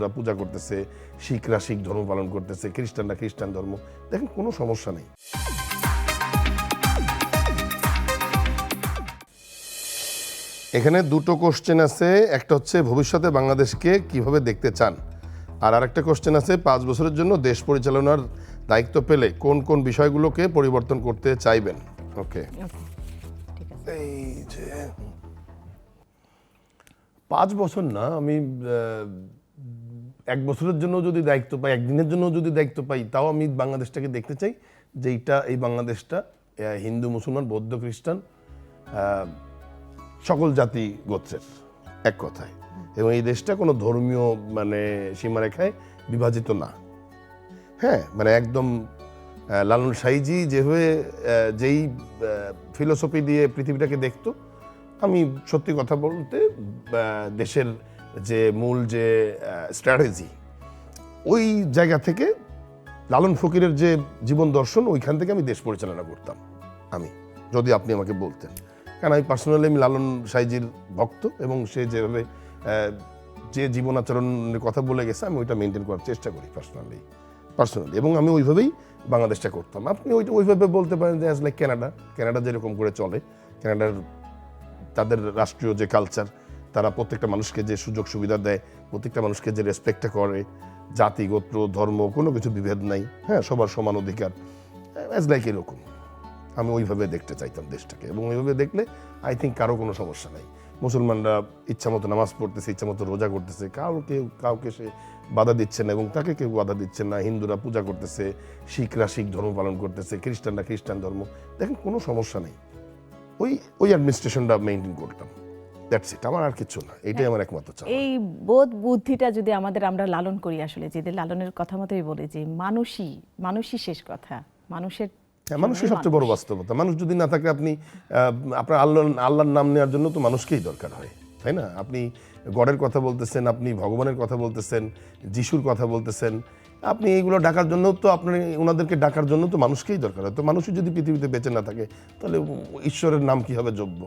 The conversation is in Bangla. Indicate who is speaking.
Speaker 1: হিন্দুরা পূজা করতেছে, শিখরা শিখ ধর্ম পালন করতেছে, খ্রিস্টানরা খ্রিস্টান ধর্ম, দেখেন কোনো সমস্যা নেই। এখানে দুটো কোশ্চেন আছে, একটা হচ্ছে ভবিষ্যতে বাংলাদেশকে কিভাবে দেখতে চান, আর আরেকটা কোশ্চেন আছে 5 বছরের জন্য দেশ পরিচালনার দায়িত্ব পেলে কোন কোন বিষয়গুলোকে পরিবর্তন করতে চাইবেন। ওকে, এই যে 5 বছর না, আমি 1 বছরের জন্য যদি দায়িত্ব পাই, একদিনের জন্য যদি দায়িত্ব পাই, তাও আমি বাংলাদেশটাকে দেখতে চাই যে এই বাংলাদেশটা হিন্দু মুসলমান বৌদ্ধ খ্রিস্টান সকল জাতি গোত্রের এক কথায়, এবং এই দেশটা কোনো ধর্মীয় সীমারেখায় বিভাজিত না। হ্যাঁ, একদম লালন সাইজি যেভাবে যেই ফিলোসফি দিয়ে পৃথিবীটাকে দেখতো, আমি সত্যি কথা বলতে দেশের যে মূল যে স্ট্র্যাটেজি, ওই জায়গা থেকে লালন ফকিরের যে জীবন দর্শন, ওইখান থেকে আমি দেশ পরিচালনা করতাম। আমি যদি আপনি আমাকে বলতেন, কারণ আমি পার্সোনালি আমি লালন সাইজির ভক্ত, এবং সে যেভাবে যে জীবন আচরণের কথা বলে গেছে, আমি ওইটা মেনটেন করার চেষ্টা করি পার্সোনালি, এবং আমি ওইভাবেই বাংলাদেশটা করতাম। আপনি ওইভাবে বলতে পারেন যে অ্যাজ লাইক ক্যানাডা যেরকম করে চলে, ক্যানাডার তাদের রাষ্ট্রীয় যে কালচার, তারা প্রত্যেকটা মানুষকে যে সুযোগ সুবিধা দেয়, প্রত্যেকটা মানুষকে যে রেসপেক্টটা করে, জাতি গোত্র ধর্ম কোনো কিছু বিভেদ নাই, হ্যাঁ, সবার সমান অধিকার, অ্যাজ লাইক এরকম আমি ওইভাবে দেখতে চাইতাম দেশটাকে, এবং ওইভাবে দেখলে আই থিঙ্ক কারো কোনো সমস্যা নাই। মুসলমানরা ইচ্ছা মতো নামাজ পড়তেছে, ইচ্ছা মতো রোজা করতেছে, কাউকে সে বাধা দিচ্ছে না, এবং তাকে কেউ বাধা দিচ্ছে না। হিন্দুরা পূজা করতেছে, শিখরা শিখ ধর্ম পালন করতেছে, খ্রিস্টানরা খ্রিস্টান ধর্ম, দেখেন কোনো সমস্যা নেই। ওই অ্যাডমিনিস্ট্রেশনটা মেনটেন করতাম, দ্যাটস ইট, আমার আর কিছু না, এটাই আমার একমাত্র চাওয়া।
Speaker 2: এই বোধ বুদ্ধিটা যদি আমরা লালন করি, আসলে যেদের লালনের কথা মতোই বলে যে মানুষই শেষ কথা,
Speaker 1: মানুষই সবচেয়ে বড় বাস্তবতা। মানুষ যদি না থাকে, আপনি আপনার আল্লাহর নাম নেওয়ার জন্য তো মানুষকেই দরকার হয়, তাই না? আপনি গডের কথা বলতেছেন, আপনি ভগবানের কথা বলতেছেন, যিশুর কথা বলতেছেন, আপনি এইগুলো ডাকার জন্য তো ওনাদেরকে ডাকার জন্য তো মানুষকেই দরকার হয়। তো মানুষই যদি পৃথিবীতে বেঁচে না থাকে, তাহলে ঈশ্বরের নাম কি হবে যোগ্য?